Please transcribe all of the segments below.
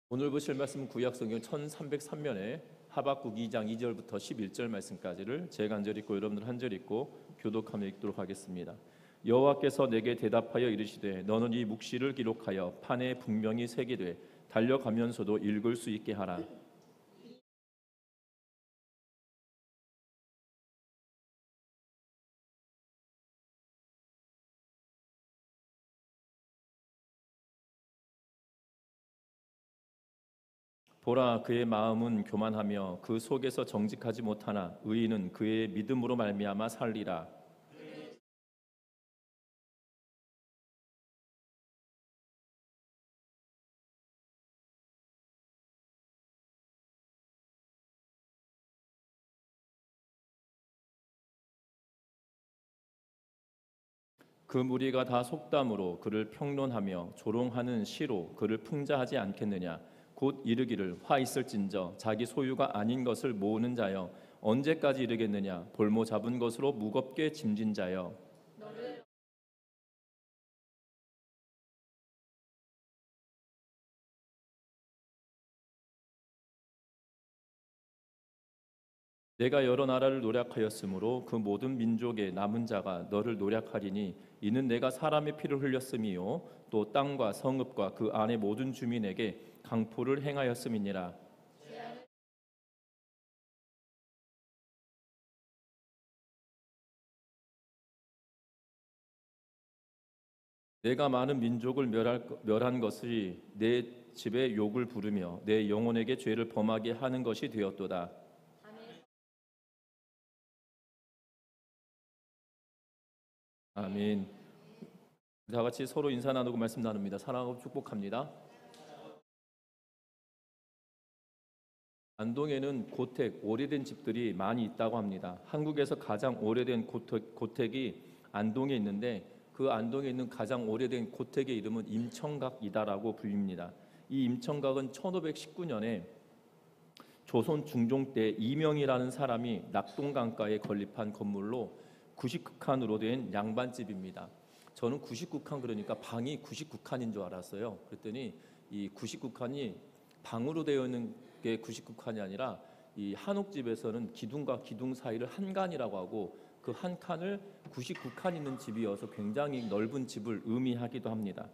오늘 보실 말씀은 구약성경 1303면에 하박국 2장 2절부터 11절 말씀까지를 제가 한 절 읽고 여러분들 한 절 읽고 교독하며 읽도록 하겠습니다. 여호와께서 내게 대답하여 이르시되 너는 이 묵시를 기록하여 판에 분명히 새기되 달려가면서도 읽을 수 있게 하라. 보라, 그의 마음은 교만하며 그 속에서 정직하지 못하나 의인은 그의 믿음으로 말미암아 살리라. 그 무리가 다 속담으로 그를 평론하며 조롱하는 시로 그를 풍자하지 않겠느냐. 곧 이르기를 화 있을진저 자기 소유가 아닌 것을 모으는 자여 언제까지 이르겠느냐. 볼모 잡은 것으로 무겁게 짐진 자여. 내가 여러 나라를 노략하였으므로 그 모든 민족의 남은 자가 너를 노략하리니 이는 내가 사람의 피를 흘렸음이요 또 땅과 성읍과 그 안의 모든 주민에게 강포를 행하였음이니라. 내가 많은 민족을 멸한 것이 내 집에 욕을 부르며 내 영혼에게 죄를 범하게 하는 것이 되었도다. 아멘. 다 같이 서로 인사 나누고 말씀 나눕니다. 사랑하고 축복합니다. 안동에는 고택, 오래된 집들이 많이 있다고 합니다. 한국에서 가장 오래된 고택이 안동에 있는데 그 안동에 있는 가장 오래된 고택의 이름은 임청각이다라고 불립니다. 이 임청각은 1519년에 조선 중종 때 이명이라는 사람이 낙동강가에 건립한 건물로 99칸으로 된 양반집입니다. 저는 99칸 그러니까 방이 99칸인 줄 알았어요. 그랬더니 이 99칸이 방으로 되어 있는 게 99칸이 아니라 이 한옥집에서는 기둥과 기둥 사이를 한 칸이라고 하고 그 한 칸을 99칸 있는 집이어서 굉장히 넓은 집을 의미하기도 합니다.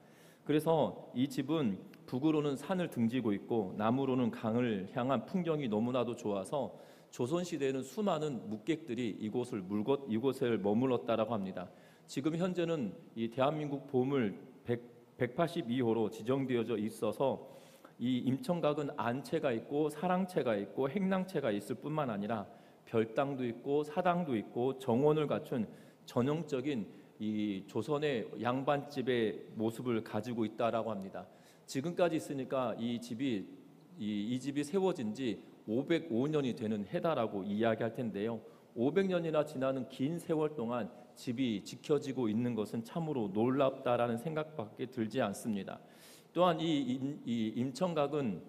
그래서 이 집은 북으로는 산을 등지고 있고 남으로는 강을 향한 풍경이 너무나도 좋아서 조선시대에는 수많은 묵객들이 이곳에 머물렀다라고 합니다. 지금 현재는 이 대한민국 보물 182호로 지정되어져 있어서 이 임청각은 안채가 있고 사랑채가 있고 행랑채가 있을 뿐만 아니라 별당도 있고 사당도 있고 정원을 갖춘 전형적인 이 조선의 양반집의 모습을 가지고 있다라고 합니다. 지금까지 있으니까 이 집이 세워진 지 505년이 되는 해다라고 이야기할 텐데요. 500년이나 지나는 긴 세월 동안 집이 지켜지고 있는 것은 참으로 놀랍다라는 생각밖에 들지 않습니다. 또한 이 임청각은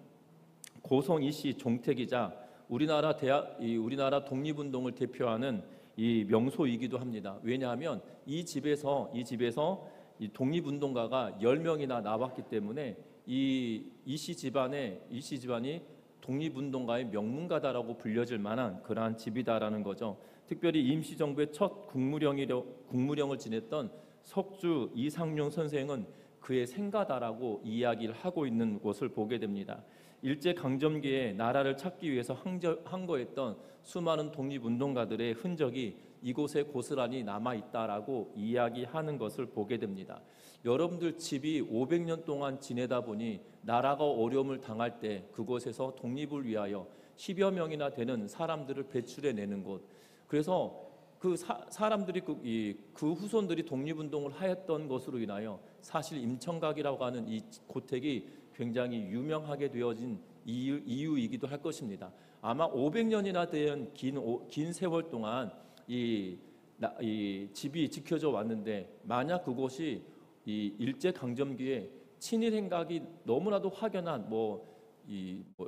고성 이씨 종택이자 우리나라 독립운동을 대표하는 이 명소이기도 합니다. 왜냐하면 이 집에서 이 독립운동가가 10명이나 나왔기 때문에 이씨 집안이 독립운동가의 명문가다라고 불려질 만한 그러한 집이다라는 거죠. 특별히 임시정부의 첫 국무령을 지냈던 석주 이상용 선생은 그의 생가다라고 이야기를 하고 있는 것을 보게 됩니다. 일제강점기에 나라를 찾기 위해서 항거했던 수많은 독립운동가들의 흔적이 이곳에 고스란히 남아있다라고 이야기하는 것을 보게 됩니다. 여러분들 집이 500년 동안 지내다 보니 나라가 어려움을 당할 때 그곳에서 독립을 위하여 10여 명이나 되는 사람들을 배출해내는 곳. 그래서 그 사람들이 그 후손들이 독립운동을 하였던 것으로 인하여 사실 임청각이라고 하는 이 고택이 굉장히 유명하게 되어진 이유이기도 할 것입니다. 아마 500년이나 된 긴 세월 동안 이 집이 지켜져 왔는데 만약 그곳이 이 일제 강점기에 친일 행각이 너무나도 확연한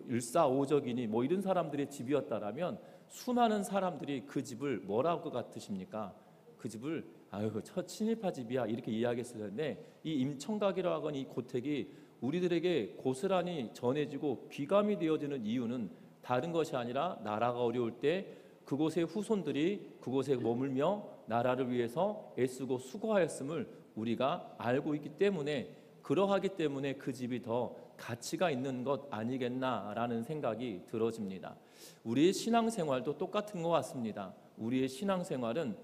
일사오적이니 이런 사람들의 집이었다라면 수많은 사람들이 그 집을 뭐라고 것 같으십니까? 그 집을 아유 저 친일파 집이야 이렇게 이야기했을 텐데 이 임청각이라고 하는 이 고택이 우리들에게 고스란히 전해지고 귀감이 되어지는 이유는 다른 것이 아니라 나라가 어려울 때 그곳의 후손들이 그곳에 머물며 나라를 위해서 애쓰고 수고하였음을 우리가 알고 있기 때문에, 그러하기 때문에 그 집이 더 가치가 있는 것 아니겠나라는 생각이 들어집니다. 우리의 신앙생활도 똑같은 것 같습니다. 우리의 신앙생활은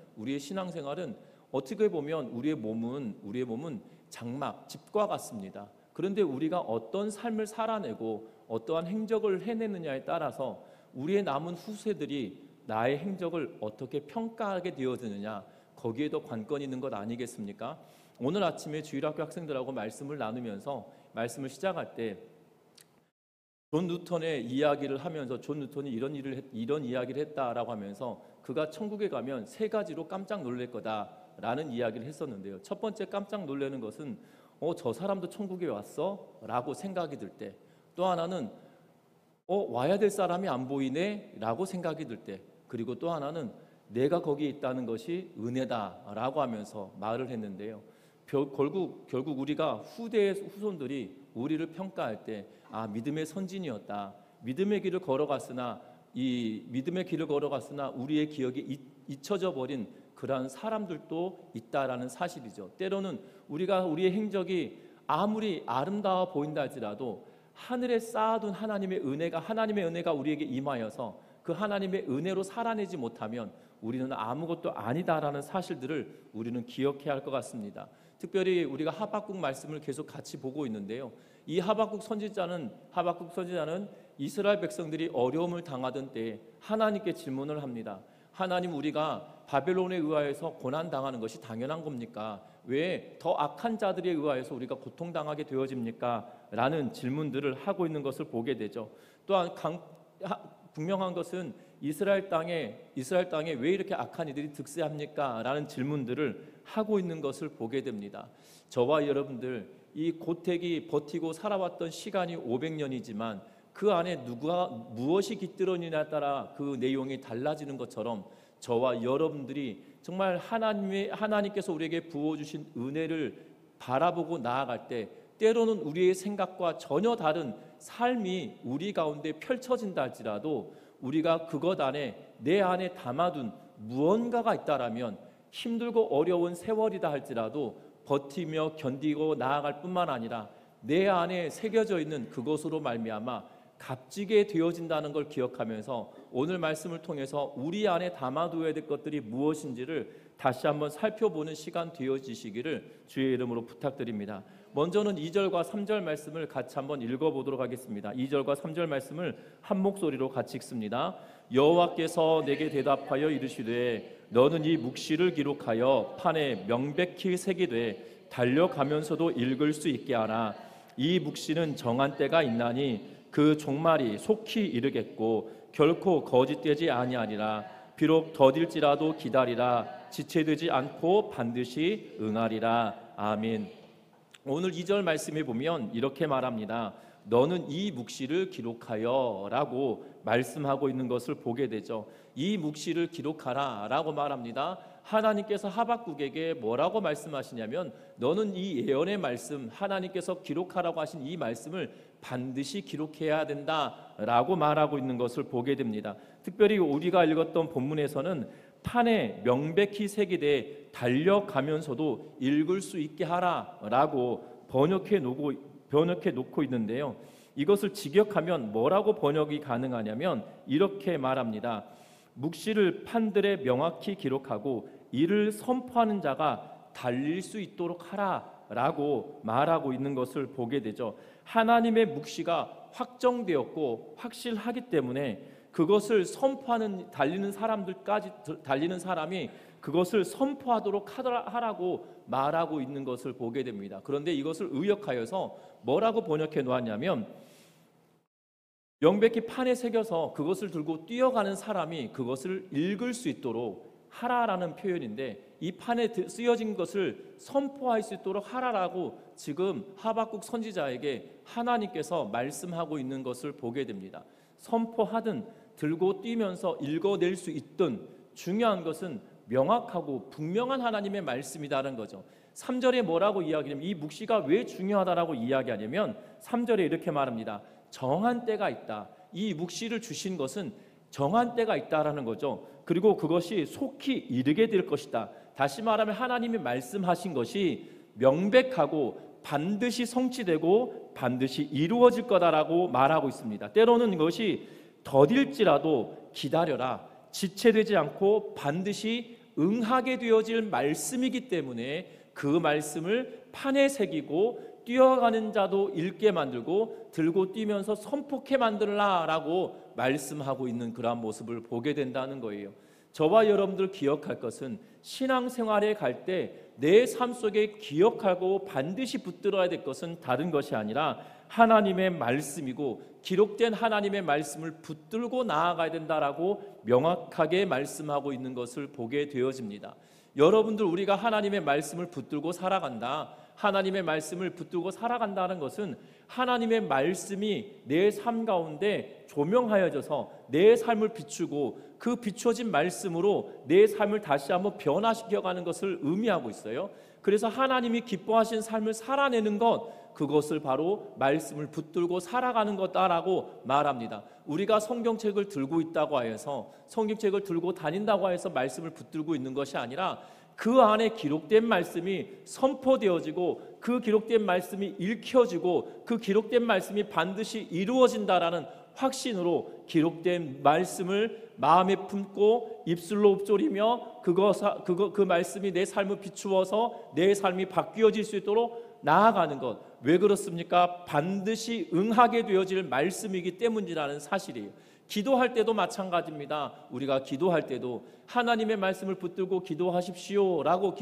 어떻게 보면 우리의 몸은 장막, 집과 같습니다. 그런데 우리가 어떤 삶을 살아내고 어떠한 행적을 해내느냐에 따라서 우리의 남은 후세들이 나의 행적을 어떻게 평가하게 되어지느냐, 거기에도 관건이 있는 것 아니겠습니까? 오늘 아침에 주일학교 학생들하고 말씀을 나누면서 말씀을 시작할 때 존 뉴턴의 이야기를 하면서 존 뉴턴이 이런 이야기를 했다라고 하면서 그가 천국에 가면 세 가지로 깜짝 놀랄 거다라는 이야기를 했었는데요. 첫 번째 깜짝 놀라는 것은 저 사람도 천국에 왔어? 라고 생각이 들 때, 또 하나는 와야 될 사람이 안 보이네? 라고 생각이 들 때, 그리고 또 하나는 내가 거기에 있다는 것이 은혜다라고 하면서 말을 했는데요. 결국 우리가 후대의 후손들이 우리를 평가할 때 믿음의 선진이었다, 믿음의 길을 걸어갔으나 우리의 기억이 잊혀져 버린 그러한 사람들도 있다라는 사실이죠. 때로는 우리의 행적이 아무리 아름다워 보인다 할지라도 하늘에 쌓아둔 하나님의 은혜가 우리에게 임하여서 그 하나님의 은혜로 살아내지 못하면 우리는 아무것도 아니다라는 사실들을 우리는 기억해야 할 것 같습니다. 특별히 우리가 하박국 말씀을 계속 같이 보고 있는데요. 이 하박국 선지자는 이스라엘 백성들이 어려움을 당하던 때에 하나님께 질문을 합니다. 하나님, 우리가 바벨론에 의하여서 고난당하는 것이 당연한 겁니까? 왜 더 악한 자들에 의하여서 우리가 고통당하게 되어집니까? 라는 질문들을 하고 있는 것을 보게 되죠. 또한 분명한 것은 이스라엘 땅에 왜 이렇게 악한 이들이 득세합니까? 라는 질문들을 하고 있는 것을 보게 됩니다. 저와 여러분들, 이 고택이 버티고 살아왔던 시간이 500년이지만 그 안에 무엇이 깃들어있느냐에 따라 그 내용이 달라지는 것처럼 저와 여러분들이 정말 하나님께서 우리에게 부어주신 은혜를 바라보고 나아갈 때 때로는 우리의 생각과 전혀 다른 삶이 우리 가운데 펼쳐진다 할지라도 우리가 그것 안에 내 안에 담아둔 무언가가 있다라면 힘들고 어려운 세월이다 할지라도 버티며 견디고 나아갈 뿐만 아니라 내 안에 새겨져 있는 그것으로 말미암아 값지게 되어진다는 걸 기억하면서 오늘 말씀을 통해서 우리 안에 담아두어야 될 것들이 무엇인지를 다시 한번 살펴보는 시간 되어지시기를 주의 이름으로 부탁드립니다. 먼저는 2절과 3절 말씀을 같이 한번 읽어보도록 하겠습니다. 2절과 3절 말씀을 한 목소리로 같이 읽습니다. 여호와께서 내게 대답하여 이르시되 너는 이 묵시를 기록하여 판에 명백히 새기되 달려가면서도 읽을 수 있게 하라. 이 묵시는 정한 때가 있나니 그 종말이 속히 이르겠고 결코 거짓되지 아니하리라. 비록 더딜지라도 기다리라. 지체되지 않고 반드시 응하리라. 아멘. 오늘 2절 말씀에 보면 이렇게 말합니다. 너는 이 묵시를 기록하여 라고 말씀하고 있는 것을 보게 되죠. 이 묵시를 기록하라 라고 말합니다. 하나님께서 하박국에게 뭐라고 말씀하시냐면 너는 이 예언의 말씀, 하나님께서 기록하라고 하신 이 말씀을 반드시 기록해야 된다라고 말하고 있는 것을 보게 됩니다. 특별히 우리가 읽었던 본문에서는 판에 명백히 새기되 달려가면서도 읽을 수 있게 하라라고 번역해 놓고 있는데요. 이것을 직역하면 뭐라고 번역이 가능하냐면 이렇게 말합니다. 묵시를 판들에 명확히 기록하고 이를 선포하는 자가 달릴 수 있도록 하라라고 말하고 있는 것을 보게 되죠. 하나님의 묵시가 확정되었고 확실하기 때문에 그것을 달리는 사람이 그것을 선포하도록 하라고 말하고 있는 것을 보게 됩니다. 그런데 이것을 의역하여서 뭐라고 번역해 놓았냐면 명백히 판에 새겨서 그것을 들고 뛰어가는 사람이 그것을 읽을 수 있도록 하라라는 표현인데 이 판에 쓰여진 것을 선포할 수 있도록 하라라고 지금 하박국 선지자에게 하나님께서 말씀하고 있는 것을 보게 됩니다. 선포하든 들고 뛰면서 읽어낼 수 있든 중요한 것은 명확하고 분명한 하나님의 말씀이다라는 거죠. 3절에 뭐라고 이야기하냐면, 이 묵시가 왜 중요하다라고 이야기하냐면 3절에 이렇게 말합니다. 정한 때가 있다. 이 묵시를 주신 것은 정한 때가 있다라는 거죠. 그리고 그것이 속히 이르게 될 것이다. 다시 말하면 하나님이 말씀하신 것이 명백하고 반드시 성취되고 반드시 이루어질 거다라고 말하고 있습니다. 때로는 이것이 더딜지라도 기다려라, 지체되지 않고 반드시 응하게 되어질 말씀이기 때문에 그 말씀을 판에 새기고 뛰어가는 자도 읽게 만들고 들고 뛰면서 선포케 만들라라고 말씀하고 있는 그러한 모습을 보게 된다는 거예요. 저와 여러분들 기억할 것은 신앙생활에 갈 때 내 삶 속에 기억하고 반드시 붙들어야 될 것은 다른 것이 아니라 하나님의 말씀이고 기록된 하나님의 말씀을 붙들고 나아가야 된다라고 명확하게 말씀하고 있는 것을 보게 되어집니다. 여러분들, 우리가 하나님의 말씀을 붙들고 살아간다, 하나님의 말씀을 붙들고 살아간다는 것은 하나님의 말씀이 내 삶 가운데 조명하여져서 내 삶을 비추고 그 비춰진 말씀으로 내 삶을 다시 한번 변화시켜가는 것을 의미하고 있어요. 그래서 하나님이 기뻐하신 삶을 살아내는 것, 그것을 바로 말씀을 붙들고 살아가는 것다라고 말합니다. 우리가 성경책을 들고 있다고 하여서, 성경책을 들고 다닌다고 해서 말씀을 붙들고 있는 것이 아니라 그 안에 기록된 말씀이 선포되어지고 그 기록된 말씀이 읽혀지고 그 기록된 말씀이 반드시 이루어진다라는 확신으로 기록된 말씀을 마음에 품고 입술로 읊조리며 그 말씀이 내 삶을 비추어서 내 삶이 바뀌어질 수 있도록 나아가는 것. 왜 그렇습니까? 반드시 응하게 되어질 말씀이기 때문이라는 사실이에요. 기도할 때도 마찬가지입니다. 우리가 기도할 때도 하나님의 말씀을 붙들고 기도하십시오라고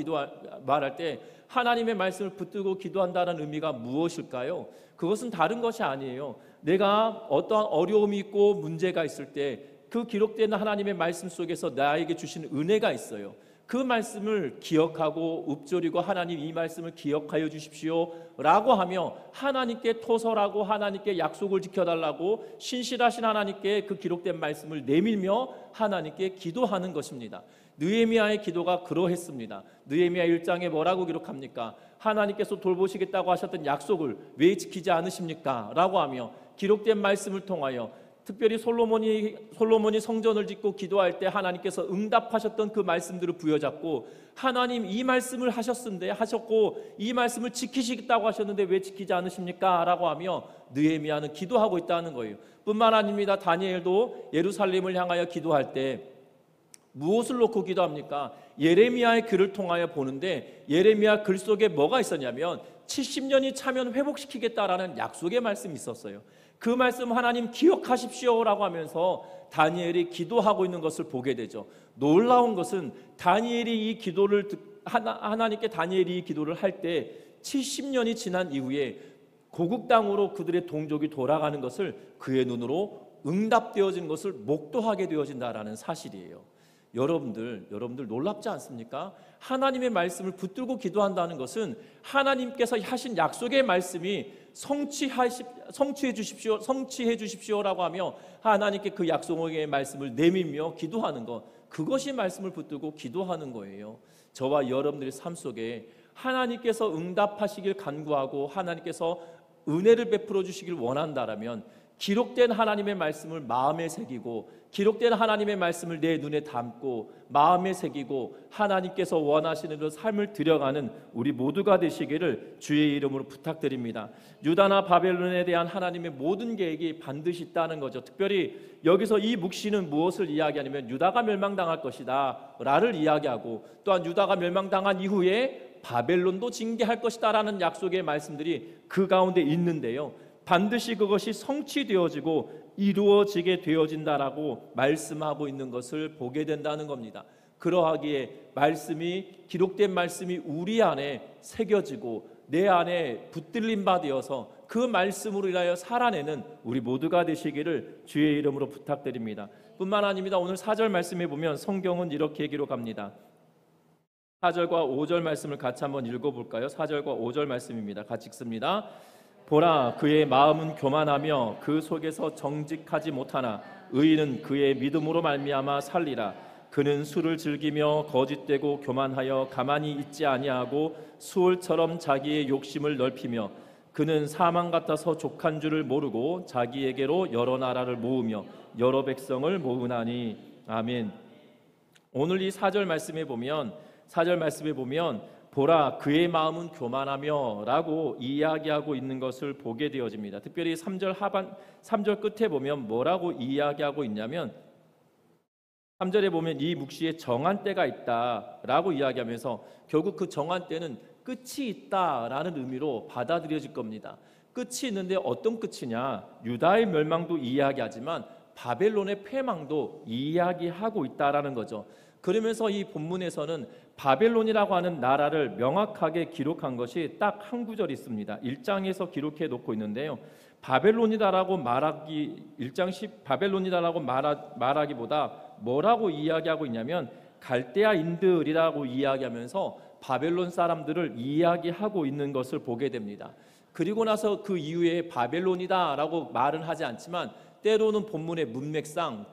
말할 때 하나님의 말씀을 붙들고 기도한다는 의미가 무엇일까요? 그것은 다른 것이 아니에요. 내가 어떠한 어려움이 있고 문제가 있을 때 그 기록된 하나님의 말씀 속에서 나에게 주신 은혜가 있어요. 그 말씀을 기억하고 읊조리고 하나님 이 말씀을 기억하여 주십시오 라고 하며 하나님께 토설하고 하나님께 약속을 지켜달라고 신실하신 하나님께 그 기록된 말씀을 내밀며 하나님께 기도하는 것입니다. 느헤미야의 기도가 그러했습니다. 느헤미야 1장에 뭐라고 기록합니까? 하나님께서 돌보시겠다고 하셨던 약속을 왜 지키지 않으십니까? 라고 하며 기록된 말씀을 통하여 특별히 솔로몬이 성전을 짓고 기도할 때 하나님께서 응답하셨던 그 말씀들을 부여잡고 하나님 이 말씀을 하셨고 이 말씀을 지키시겠다고 하셨는데 왜 지키지 않으십니까? 라고 하며 느헤미야는 기도하고 있다는 거예요. 뿐만 아닙니다. 다니엘도 예루살렘을 향하여 기도할 때 무엇을 놓고 기도합니까? 예레미야의 글을 통하여 보는데 예레미야 글 속에 뭐가 있었냐면 70년이 차면 회복시키겠다라는 약속의 말씀이 있었어요. 그 말씀 하나님 기억하십시오라고 하면서 다니엘이 기도하고 있는 것을 보게 되죠. 놀라운 것은 다니엘이 이 기도를 하나님께 다니엘이 이 기도를 할 때 70년이 지난 이후에 고국 땅으로 그들의 동족이 돌아가는 것을 그의 눈으로 응답되어진 것을 목도하게 되어진다라는 사실이에요. 여러분들 놀랍지 않습니까? 하나님의 말씀을 붙들고 기도한다는 것은 하나님께서 하신 약속의 말씀이 성취해 주십시오라고 하며 하나님께 그 약속의 말씀을 내밀며 기도하는 것, 그것이 말씀을 붙들고 기도하는 거예요. 저와 여러분들의 삶 속에 하나님께서 응답하시길 간구하고 하나님께서 은혜를 베풀어 주시길 원한다라면 기록된 하나님의 말씀을 마음에 새기고 기록된 하나님의 말씀을 내 눈에 담고 마음에 새기고 하나님께서 원하시는 그 삶을 들여가는 우리 모두가 되시기를 주의 이름으로 부탁드립니다. 유다나 바벨론에 대한 하나님의 모든 계획이 반드시 있다는 거죠. 특별히 여기서 이 묵시는 무엇을 이야기하냐면 유다가 멸망당할 것이다 라를 이야기하고 또한 유다가 멸망당한 이후에 바벨론도 징계할 것이다 라는 약속의 말씀들이 그 가운데 있는데요, 반드시 그것이 성취되어지고 이루어지게 되어진다라고 말씀하고 있는 것을 보게 된다는 겁니다. 그러하기에 기록된 말씀이 우리 안에 새겨지고 내 안에 붙들림 바 되어서 그 말씀으로 인하여 살아내는 우리 모두가 되시기를 주의 이름으로 부탁드립니다. 뿐만 아닙니다. 오늘 4절 말씀에 보면 성경은 이렇게 기록합니다. 4절과 5절 말씀을 같이 한번 읽어볼까요? 4절과 5절 말씀입니다. 같이 읽습니다. 보라, 그의 마음은 교만하며 그 속에서 정직하지 못하나 의인은 그의 믿음으로 말미암아 살리라. 그는 술을 즐기며 거짓되고 교만하여 가만히 있지 아니하고 수월처럼 자기의 욕심을 넓히며 그는 사망 같아서 족한 줄을 모르고 자기에게로 여러 나라를 모으며 여러 백성을 모으나니. 아멘. 오늘 이 4절 말씀에 보면 보라 그의 마음은 교만하며 라고 이야기하고 있는 것을 보게 되어집니다. 특별히 3절 끝에 보면 뭐라고 이야기하고 있냐면 3절에 보면 이 묵시에 정한 때가 있다라고 이야기하면서 결국 그 정한 때는 끝이 있다라는 의미로 받아들여질 겁니다. 끝이 있는데 어떤 끝이냐? 유다의 멸망도 이야기하지만 바벨론의 패망도 이야기하고 있다라는 거죠. 그러면서 이 본문에서는 바벨론이라고 하는 나라를 명확하게 기록한 것이 딱 한 구절 있습니다. 1장에서 기록해 놓고 있는데요. 바벨론이다라고 말하기보다 뭐라고 이야기하고 있냐면 갈대아인들이라고 이야기하면서 바벨론 사람들을 이야기하고 있는 것을 보게 됩니다. 그리고 나서 그 이후에 바벨론이다라고 말은 하지 않지만 때로는 본문의 문맥상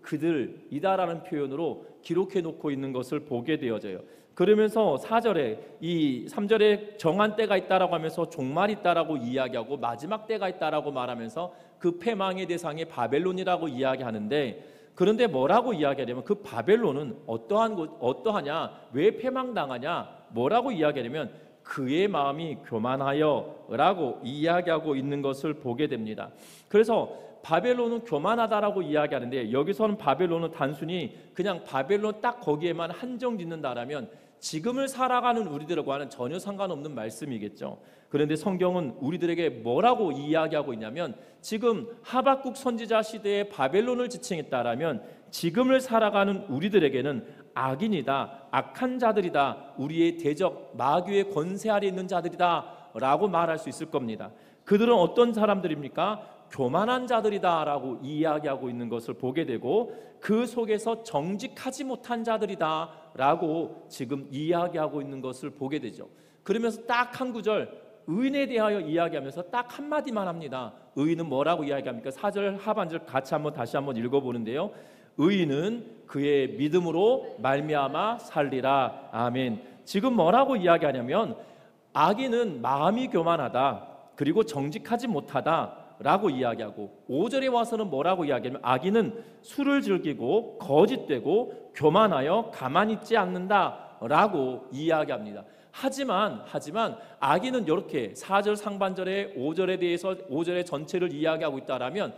그들이다라는 표현으로 기록해 놓고 있는 것을 보게 되어져요. 그러면서 4절에 이 3절에 정한 때가 있다라고 하면서 종말이 있다라고 이야기하고 마지막 때가 있다라고 말하면서 그 패망의 대상이 바벨론이라고 이야기하는데, 그런데 뭐라고 이야기하냐면 그 바벨론은 어떠하냐, 왜 패망당하냐, 뭐라고 이야기하냐면 그의 마음이 교만하여 라고 이야기하고 있는 것을 보게 됩니다. 그래서 바벨론은 교만하다라고 이야기하는데 여기서는 바벨론은 단순히 그냥 바벨론 딱 거기에만 한정짓는다라면 지금을 살아가는 우리들과는 전혀 상관없는 말씀이겠죠. 그런데 성경은 우리들에게 뭐라고 이야기하고 있냐면 지금 하박국 선지자 시대의 바벨론을 지칭했다라면 지금을 살아가는 우리들에게는 악인이다, 악한 자들이다, 우리의 대적 마귀의 권세 아래 있는 자들이다 라고 말할 수 있을 겁니다. 그들은 어떤 사람들입니까? 교만한 자들이다 라고 이야기하고 있는 것을 보게 되고 그 속에서 정직하지 못한 자들이다 라고 지금 이야기하고 있는 것을 보게 되죠. 그러면서 딱 한 구절 의인에 대하여 이야기하면서 딱 한마디만 합니다. 의인은 뭐라고 이야기합니까? 4절 하반절 다시 한번 읽어보는데요. 의인은 그의 믿음으로 말미암아 살리라. 아멘. 지금 뭐라고 이야기하냐면 악인은 마음이 교만하다, 그리고 정직하지 못하다 라고 이야기하고 5절에 와서는 뭐라고 이야기하냐면 악인은 술을 즐기고 거짓되고 교만하여 가만히 있지 않는다 라고 이야기합니다. 하지만 악인은 이렇게 4절 상반절에 5절에 대해서 5절의 전체를 이야기하고 있다라면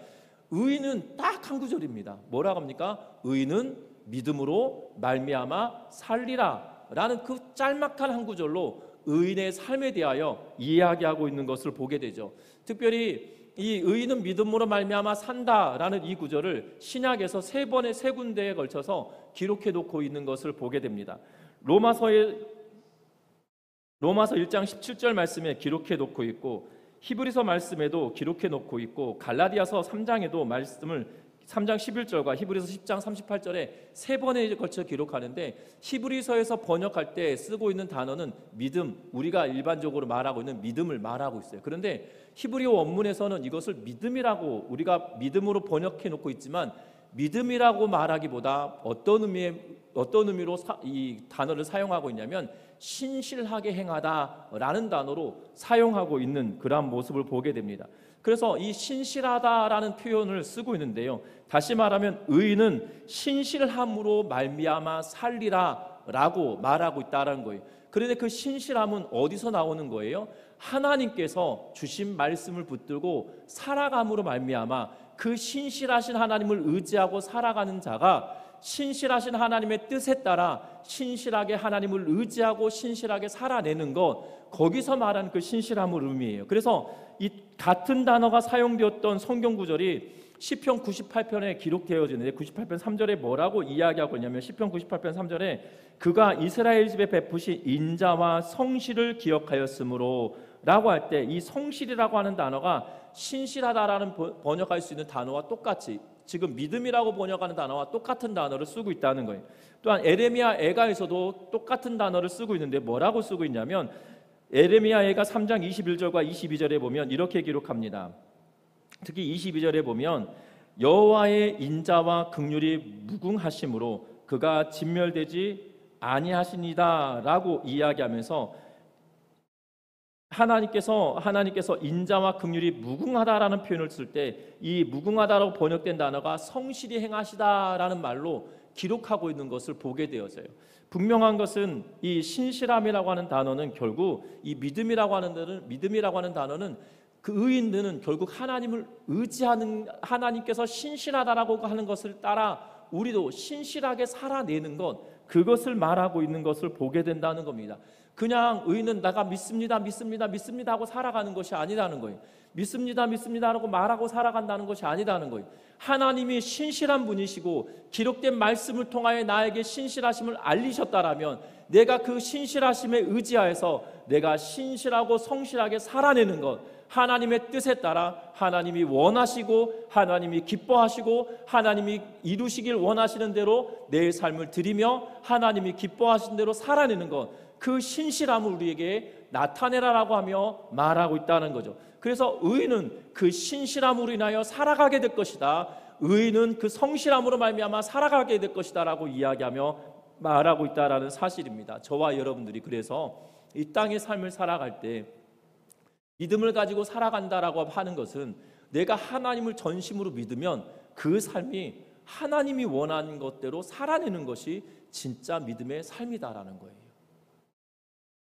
의인은 딱 한 구절입니다. 뭐라고 합니까? 의인은 믿음으로 말미암아 살리라 라는 그 짤막한 한 구절로 의인의 삶에 대하여 이야기하고 있는 것을 보게 되죠. 특별히 이 의인은 믿음으로 말미암아 산다라는 이 구절을 신약에서 세 군데에 걸쳐서 기록해 놓고 있는 것을 보게 됩니다. 로마서 1장 17절 말씀에 기록해 놓고 있고 히브리서 말씀에도 기록해 놓고 있고 갈라디아서 3장에도 말씀을 3장 11절과 히브리서 10장 38절에 세 번에 걸쳐 기록하는데 히브리서에서 번역할 때 쓰고 있는 단어는 믿음, 우리가 일반적으로 말하고 있는 믿음을 말하고 있어요. 그런데 히브리어 원문에서는 이것을 믿음이라고 우리가 믿음으로 번역해 놓고 있지만 믿음이라고 말하기보다 어떤 의미로 이 단어를 사용하고 있냐면 신실하게 행하다라는 단어로 사용하고 있는 그러한 모습을 보게 됩니다. 그래서 이 신실하다라는 표현을 쓰고 있는데요. 다시 말하면 의인은 신실함으로 말미암아 살리라라고 말하고 있다는 거예요. 그런데 그 신실함은 어디서 나오는 거예요? 하나님께서 주신 말씀을 붙들고 살아감으로 말미암아 그 신실하신 하나님을 의지하고 살아가는 자가 신실하신 하나님의 뜻에 따라 신실하게 하나님을 의지하고 신실하게 살아내는 것, 거기서 말하는 그 신실함을 의미해요. 그래서 이 같은 단어가 사용되었던 성경 구절이 시편 98편에 기록되어지는데 98편 3절에 뭐라고 이야기하고 있냐면 시편 98편 3절에 그가 이스라엘 집에 베푸신 인자와 성실을 기억하였으므로 라고 할 때 이 성실이라고 하는 단어가 신실하다라는 번역할 수 있는 단어와 똑같이 지금 믿음이라고 번역하는 단어와 똑같은 단어를 쓰고 있다는 거예요. 또한 에레미야 애가에서도 똑같은 단어를 쓰고 있는데 뭐라고 쓰고 있냐면 에레미야 애가 3장 21절과 22절에 보면 이렇게 기록합니다. 특히 22절에 보면 여호와의 인자와 긍휼이 무궁하심으로 그가 진멸되지 아니하시니다라고 이야기하면서 하나님께서 인자와 긍휼이 무궁하다라는 표현을 쓸 때 이 무궁하다라고 번역된 단어가 성실히 행하시다라는 말로 기록하고 있는 것을 보게 되어져요. 분명한 것은 이 신실함이라고 하는 단어는 결국 이 믿음이라고 하는 단어는 그 의인들은 결국 하나님을 의지하는, 하나님께서 신실하다라고 하는 것을 따라 우리도 신실하게 살아내는 것, 그것을 말하고 있는 것을 보게 된다는 겁니다. 그냥 의인은 내가 믿습니다 하고 살아가는 것이 아니라는 거예요. 믿습니다 하고 말하고 살아간다는 것이 아니라는 거예요. 하나님이 신실한 분이시고 기록된 말씀을 통하여 나에게 신실하심을 알리셨다라면 내가 그 신실하심에 의지하여서 내가 신실하고 성실하게 살아내는 것, 하나님의 뜻에 따라 하나님이 원하시고 하나님이 기뻐하시고 하나님이 이루시길 원하시는 대로 내 삶을 드리며 하나님이 기뻐하시는 대로 살아내는 것, 그 신실함을 우리에게 나타내라라고 하며 말하고 있다는 거죠. 그래서 의인은 그 신실함으로 인하여 살아가게 될 것이다, 의인은 그 성실함으로 말미암아 살아가게 될 것이다 라고 이야기하며 말하고 있다라는 사실입니다. 저와 여러분들이 그래서 이 땅의 삶을 살아갈 때 믿음을 가지고 살아간다라고 하는 것은 내가 하나님을 전심으로 믿으면 그 삶이 하나님이 원하는 것대로 살아내는 것이 진짜 믿음의 삶이다라는 거예요.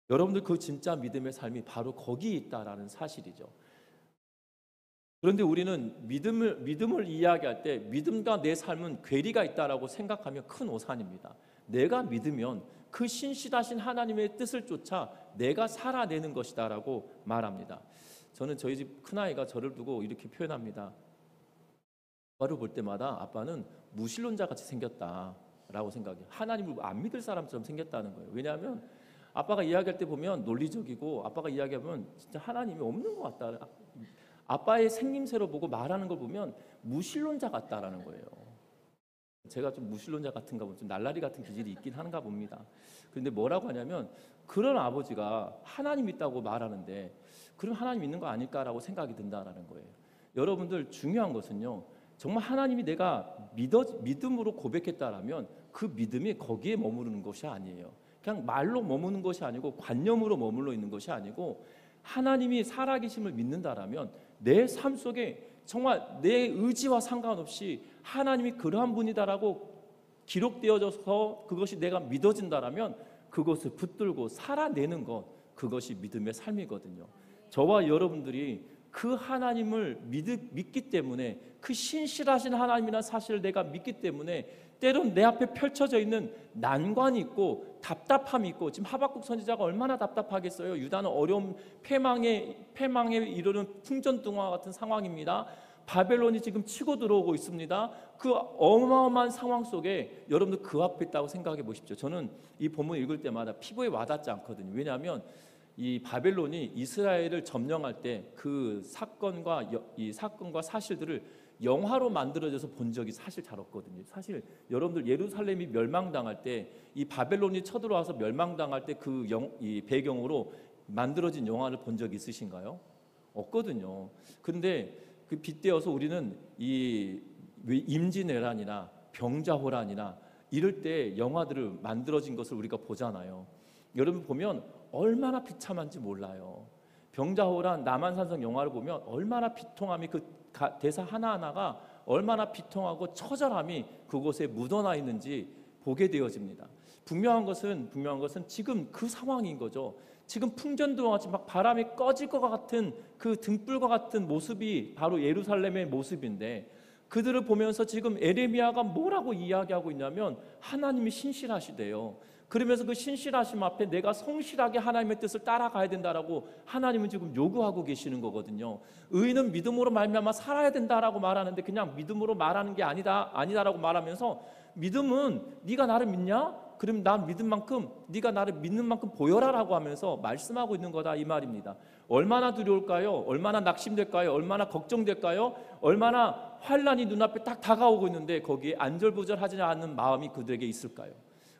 여러분들 그 진짜 믿음의 삶이 바로 거기에 있다라는 사실이죠. 그런데 우리는 믿음을 이야기할 때 믿음과 내 삶은 괴리가 있다라고 생각하면 큰 오산입니다. 내가 믿으면 그 신실하신 하나님의 뜻을 쫓아 내가 살아내는 것이다라고 말합니다. 저는 저희 집 큰아이가 저를 두고 이렇게 표현합니다. 아빠를 볼 때마다 아빠는 무신론자 같이 생겼다라고 생각해요. 하나님을 안 믿을 사람처럼 생겼다는 거예요. 왜냐하면 아빠가 이야기할 때 보면 논리적이고 아빠가 이야기하면 진짜 하나님이 없는 것 같다. 아빠의 생김새로 보고 말하는 걸 보면 무신론자 같다라는 거예요. 제가 좀 무신론자 같은가 보면 좀 날라리 같은 기질이 있긴 한가 봅니다. 그런데 뭐라고 하냐면 그런 아버지가 하나님 있다고 말하는데 그럼 하나님 있는 거 아닐까라고 생각이 든다라는 거예요. 여러분들 중요한 것은요, 정말 하나님이 내가 믿음으로 고백했다라면 그 믿음이 거기에 머무르는 것이 아니에요. 그냥 말로 머무는 것이 아니고 관념으로 머물러 있는 것이 아니고 하나님이 살아계심을 믿는다라면 내 삶 속에 정말 내 의지와 상관없이 하나님이 그러한 분이다라고 기록되어져서 그것이 내가 믿어진다라면 그것을 붙들고 살아내는 것, 그것이 믿음의 삶이거든요. 저와 여러분들이 그 하나님을 믿기 때문에, 그 신실하신 하나님이라는 사실을 내가 믿기 때문에 때론 내 앞에 펼쳐져 있는 난관이 있고 답답함이 있고, 지금 하박국 선지자가 얼마나 답답하겠어요. 유다는 어려움, 패망에 이르는 풍전등화 같은 상황입니다. 바벨론이 지금 치고 들어오고 있습니다. 그 어마어마한 상황 속에 여러분들 그 앞에 있다고 생각해 보십시오. 저는 이 본문 읽을 때마다 피부에 와닿지 않거든요. 왜냐하면 이 바벨론이 이스라엘을 점령할 때 그 사건과 사실들을 영화로 만들어져서 본 적이 사실 잘 없거든요. 사실 여러분들 예루살렘이 멸망당할 때 이 바벨론이 쳐들어와서 멸망당할 때 이 배경으로 만들어진 영화를 본 적 있으신가요? 없거든요. 그런데 그 빗대어서 우리는 이 임진왜란이나 병자호란이나 이럴 때 영화들을 만들어진 것을 우리가 보잖아요. 여러분 보면 얼마나 비참한지 몰라요. 병자호란 남한산성 영화를 보면 얼마나 비통함이, 그 대사 하나하나가 얼마나 비통하고 처절함이 그곳에 묻어나 있는지 보게 되어집니다. 분명한 것은 지금 그 상황인 거죠. 지금 풍전등화 같이 막 바람이 꺼질 것 같은 그 등불과 같은 모습이 바로 예루살렘의 모습인데, 그들을 보면서 지금 에레미야가 뭐라고 이야기하고 있냐면 하나님이 신실하시대요. 그러면서 그 신실하심 앞에 내가 성실하게 하나님의 뜻을 따라가야 된다라고 하나님은 지금 요구하고 계시는 거거든요. 의인은 믿음으로 말미암아 살아야 된다라고 말하는데 그냥 믿음으로 말하는 게 아니다라고 말하면서, 믿음은 네가 나를 믿냐? 그럼 난 믿은 만큼 네가 나를 믿는 만큼 보여라라고 하면서 말씀하고 있는 거다, 이 말입니다. 얼마나 두려울까요? 얼마나 낙심될까요? 얼마나 걱정될까요? 얼마나 환란이 눈앞에 딱 다가오고 있는데 거기에 안절부절하지 않는 마음이 그들에게 있을까요?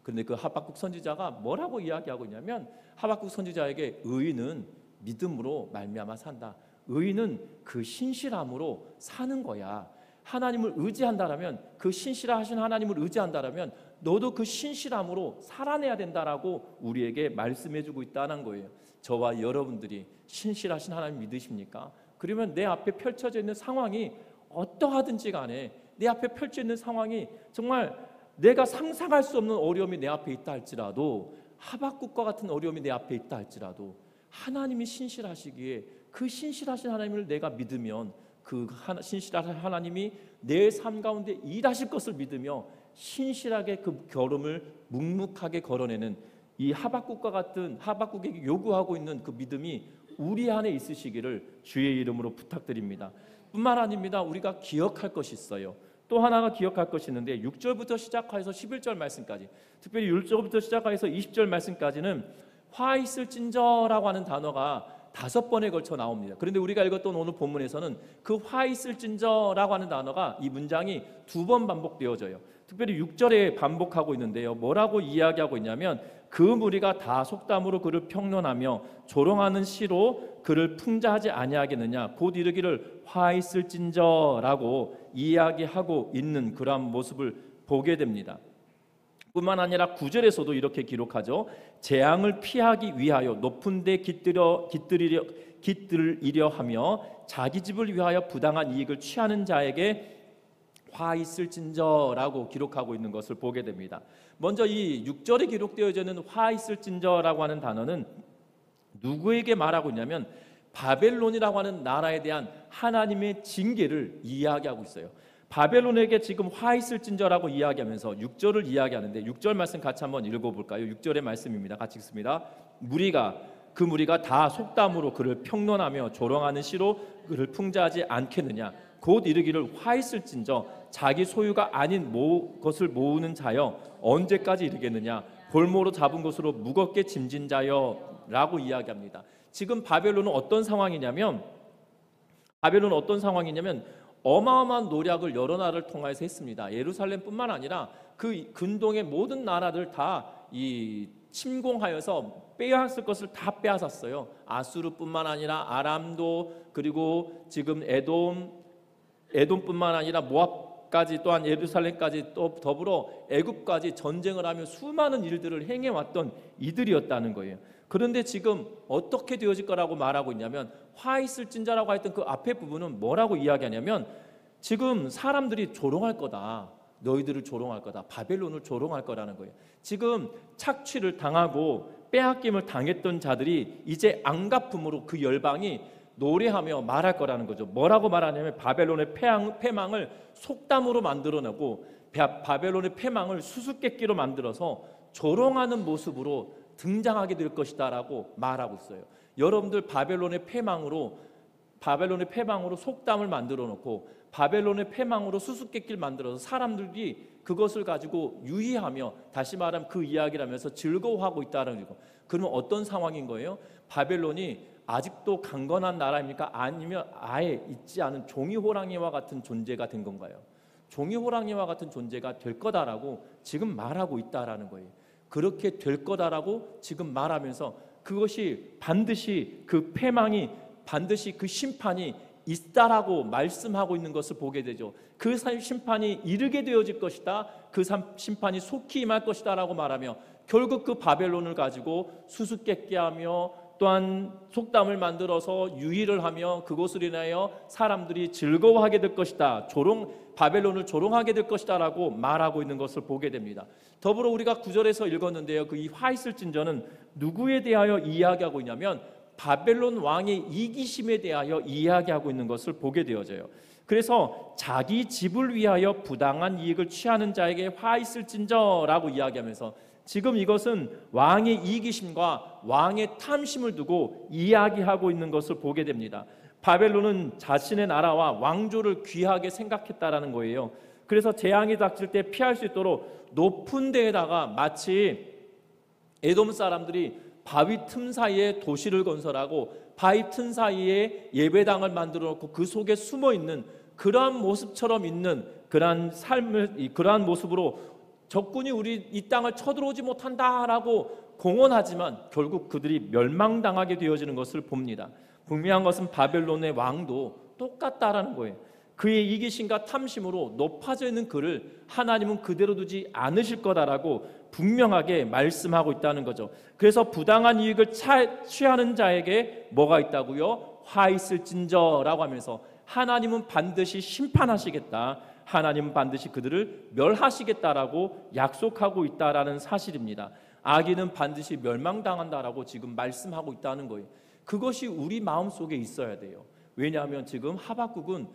그런데 그 하박국 선지자가 뭐라고 이야기하고 있냐면, 하박국 선지자에게 의인은 믿음으로 말미암아 산다. 의인은 그 신실함으로 사는 거야. 하나님을 의지한다라면, 그 신실하신 하나님을 의지한다라면 너도 그 신실함으로 살아내야 된다라고 우리에게 말씀해주고 있다는 거예요. 저와 여러분들이 신실하신 하나님 믿으십니까? 그러면 내 앞에 펼쳐져 있는 상황이 어떠하든지 간에, 내 앞에 펼쳐져 있는 상황이 정말 내가 상상할 수 없는 어려움이 내 앞에 있다 할지라도, 하박국과 같은 어려움이 내 앞에 있다 할지라도 하나님이 신실하시기에 그 신실하신 하나님을 내가 믿으면 그 신실하신 하나님이 내 삶 가운데 일하실 것을 믿으며 신실하게 그 걸음을 묵묵하게 걸어내는 이 하박국과 같은, 하박국에게 요구하고 있는 그 믿음이 우리 안에 있으시기를 주의 이름으로 부탁드립니다. 뿐만 아닙니다. 우리가 기억할 것이 있어요. 또 하나가 기억할 것이 있는데 6절부터 시작해서 11절 말씀까지, 특별히 6절부터 시작해서 20절 말씀까지는 화 있을진저라고 하는 단어가 5번에 걸쳐 나옵니다. 그런데 우리가 읽었던 오늘 본문에서는 그 화 있을진저라고 하는 단어가, 이 문장이 2번 반복되어져요. 특별히 6절에 반복하고 있는데요. 뭐라고 이야기하고 있냐면, 그 무리가 다 속담으로 그를 평론하며 조롱하는 시로 그를 풍자하지 아니하겠느냐, 곧 이르기를 화 있을진저라고 이야기하고 있는 그러한 모습을 보게 됩니다. 뿐만 아니라 9절에서도 이렇게 기록하죠. 재앙을 피하기 위하여 높은 데 깃들이려 하며 자기 집을 위하여 부당한 이익을 취하는 자에게 화 있을진저라고 기록하고 있는 것을 보게 됩니다. 먼저 이 6절에 기록되어져 있는 화 있을진저라고 하는 단어는 누구에게 말하고 있냐면 바벨론이라고 하는 나라에 대한 하나님의 징계를 이야기하고 있어요. 바벨론에게 지금 화 있을진저라고 이야기하면서 6절을 이야기하는데, 6절 말씀 같이 한번 읽어볼까요? 6절의 말씀입니다. 같이 읽습니다. 그 무리가 다 속담으로 그를 평론하며 조롱하는 시로 그를 풍자하지 않겠느냐, 곧 이르기를 화 있을진저 자기 소유가 아닌 것을 모으는 자여 언제까지 이르겠느냐, 볼모로 잡은 것으로 무겁게 짐진 자여 라고 이야기합니다. 지금 바벨론은 어떤 상황이냐면 어마어마한 노력을 여러 나라를 통해서 했습니다. 예루살렘뿐만 아니라 그 근동의 모든 나라들 다 이 침공하여서 빼앗을 것을 다 빼앗았어요. 아수르뿐만 아니라 아람도, 그리고 지금 에돔뿐만 아니라 모압까지, 또한 예루살렘까지, 또 더불어 애굽까지 전쟁을 하며 수많은 일들을 행해왔던 이들이었다는 거예요. 그런데 지금 어떻게 되어질 거라고 말하고 있냐면, 화 있을진저라고 했던 그 앞에 부분은 뭐라고 이야기하냐면, 지금 사람들이 조롱할 거다, 너희들을 조롱할 거다, 바벨론을 조롱할 거라는 거예요. 지금 착취를 당하고 빼앗김을 당했던 자들이 이제 앙가품으로 그 열방이 노래하며 말할 거라는 거죠. 뭐라고 말하냐면 바벨론의 패망을 속담으로 만들어내고 바벨론의 패망을 수수께끼로 만들어서 조롱하는 모습으로 등장하게 될 것이다 라고 말하고 있어요. 여러분들 바벨론의 패망으로 속담을 만들어 놓고 바벨론의 패망으로 수수께끼를 만들어서 사람들이 그것을 가지고 유희하며, 다시 말하면 그 이야기를 하면서 즐거워하고 있다는 거. 그러면 어떤 상황인 거예요? 바벨론이 아직도 강건한 나라입니까? 아니면 아예 있지 않은 종이호랑이와 같은 존재가 된 건가요? 종이호랑이와 같은 존재가 될 거다라고 지금 말하고 있다라는 거예요. 그렇게 될 거다라고 지금 말하면서 그것이 반드시 그 패망이, 반드시 그 심판이 있다라고 말씀하고 있는 것을 보게 되죠. 그 심판이 이르게 되어질 것이다, 그 심판이 속히 임할 것이다 라고 말하며, 결국 그 바벨론을 가지고 수수께끼하며 또한 속담을 만들어서 유희를 하며 그것을 인하여 사람들이 즐거워하게 될 것이다, 바벨론을 조롱하게 될 것이다 라고 말하고 있는 것을 보게 됩니다. 더불어 우리가 9절에서 읽었는데요, 그 이 화 있을진저는 누구에 대하여 이야기하고 있냐면 바벨론 왕의 이기심에 대하여 이야기하고 있는 것을 보게 되어져요. 그래서 자기 집을 위하여 부당한 이익을 취하는 자에게 화 있을진저라고 이야기하면서 지금 이것은 왕의 이기심과 왕의 탐심을 두고 이야기하고 있는 것을 보게 됩니다. 바벨론은 자신의 나라와 왕조를 귀하게 생각했다라는 거예요. 그래서 재앙이 닥칠 때 피할 수 있도록 높은 데에다가 마치 에돔 사람들이 바위 틈 사이에 도시를 건설하고 바위 틈 사이에 예배당을 만들어 놓고 그 속에 숨어 있는 그러한 모습처럼 있는 그러한 삶을, 그러한 모습으로 적군이 우리 이 땅을 쳐들어오지 못한다라고 공언하지만 결국 그들이 멸망당하게 되어지는 것을 봅니다. 분명한 것은 바벨론의 왕도 똑같다라는 거예요. 그의 이기심과 탐심으로 높아져 있는 그를 하나님은 그대로 두지 않으실 거다라고 분명하게 말씀하고 있다는 거죠. 그래서 부당한 이익을 취하는 자에게 뭐가 있다고요? 화 있을진저라고 하면서 하나님은 반드시 심판하시겠다. 하나님은 반드시 그들을 멸하시겠다라고 약속하고 있다라는 사실입니다. 악인은 반드시 멸망당한다라고 지금 말씀하고 있다는 거예요. 그것이 우리 마음속에 있어야 돼요. 왜냐하면 지금 하박국은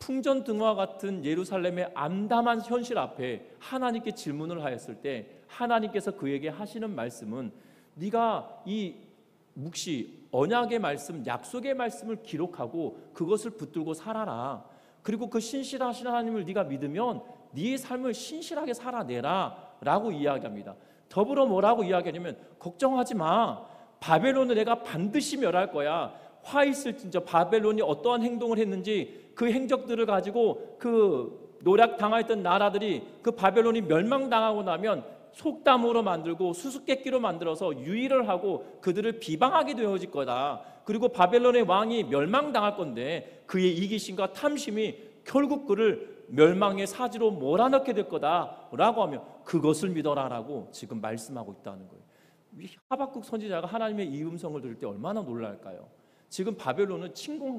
풍전등화 같은 예루살렘의 암담한 현실 앞에 하나님께 질문을 하였을 때 하나님께서 그에게 하시는 말씀은 네가 이 묵시 언약의 말씀, 약속의 말씀을 기록하고 그것을 붙들고 살아라. 그리고 그 신실하신 하나님을 네가 믿으면 네 삶을 신실하게 살아내라 라고 이야기합니다. 더불어 뭐라고 이야기하냐면 걱정하지 마. 바벨론을 내가 반드시 멸할 거야. 화 있을진저 바벨론이 어떠한 행동을 했는지 그 행적들을 가지고 그 노략당하였던 나라들이 그 바벨론이 멸망당하고 나면 속담으로 만들고 수수께끼로 만들어서 유의를 하고 그들을 비방하게 되어질 거다. 그리고 바벨론의 왕이 멸망당할 건데 그의 이기심과 탐심이 결국 그를 멸망의 사지로 몰아넣게 될 거다라고 하며 그것을 믿어라라고 지금 말씀하고 있다는 거예요. 하박국 선지자가 하나님의 이 음성을 들을 때 얼마나 놀랄까요? 지금 바벨론은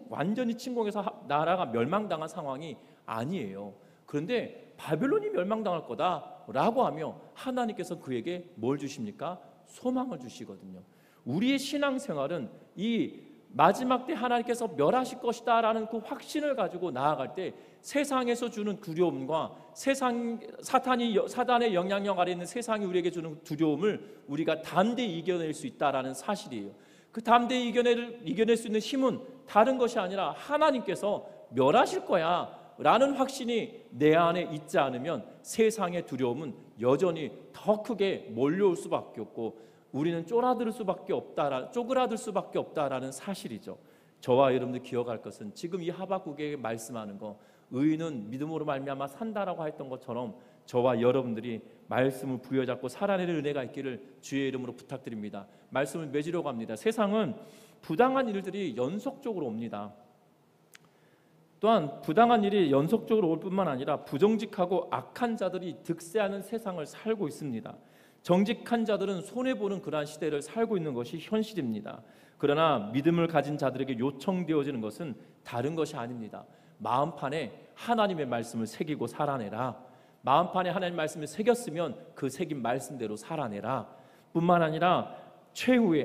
완전히 침공해서 나라가 멸망당한 상황이 아니에요. 그런데 바벨론이 멸망당할 거다라고 하며 하나님께서 그에게 뭘 주십니까? 소망을 주시거든요. 우리의 신앙생활은 이 마지막 때 하나님께서 멸하실 것이다라는 그 확신을 가지고 나아갈 때 세상에서 주는 두려움과 사단의 영향력 아래 있는 세상이 우리에게 주는 두려움을 우리가 담대히 이겨낼 수 있다라는 사실이에요. 그 담대히 이겨낼 수 있는 힘은 다른 것이 아니라 하나님께서 멸하실 거야 라는 확신이 내 안에 있지 않으면 세상의 두려움은 여전히 더 크게 몰려올 수밖에 없고 우리는 쪼그라들 수밖에 없다라는 사실이죠. 저와 여러분들 기억할 것은 지금 이 하박국에게 말씀하는 거 의인은 믿음으로 말미암아 산다라고 했던 것처럼 저와 여러분들이 말씀을 부여잡고 살아내는 은혜가 있기를 주의 이름으로 부탁드립니다. 말씀을 맺으려고 합니다. 세상은 부당한 일들이 연속적으로 옵니다. 또한 부당한 일이 연속적으로 올 뿐만 아니라 부정직하고 악한 자들이 득세하는 세상을 살고 있습니다. 정직한 자들은 손해보는 그러한 시대를 살고 있는 것이 현실입니다. 그러나 믿음을 가진 자들에게 요청되어지는 것은 다른 것이 아닙니다. 마음판에 하나님의 말씀을 새기고 살아내라. 마음판에 하나님의 말씀을 새겼으면 그 새긴 말씀대로 살아내라. 뿐만 아니라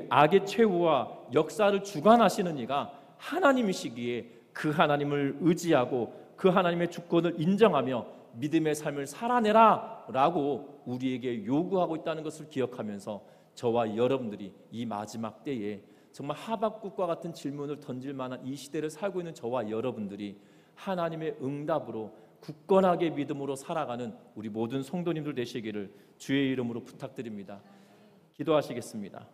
악의 최후와 역사를 주관하시는 이가 하나님이시기에 그 하나님을 의지하고 그 하나님의 주권을 인정하며 믿음의 삶을 살아내라 라고 우리에게 요구하고 있다는 것을 기억하면서 저와 여러분들이 이 마지막 때에 정말 하박국과 같은 질문을 던질 만한 이 시대를 살고 있는 저와 여러분들이 하나님의 응답으로 굳건하게 믿음으로 살아가는 우리 모든 성도님들 되시기를 주의 이름으로 부탁드립니다. 기도하시겠습니다.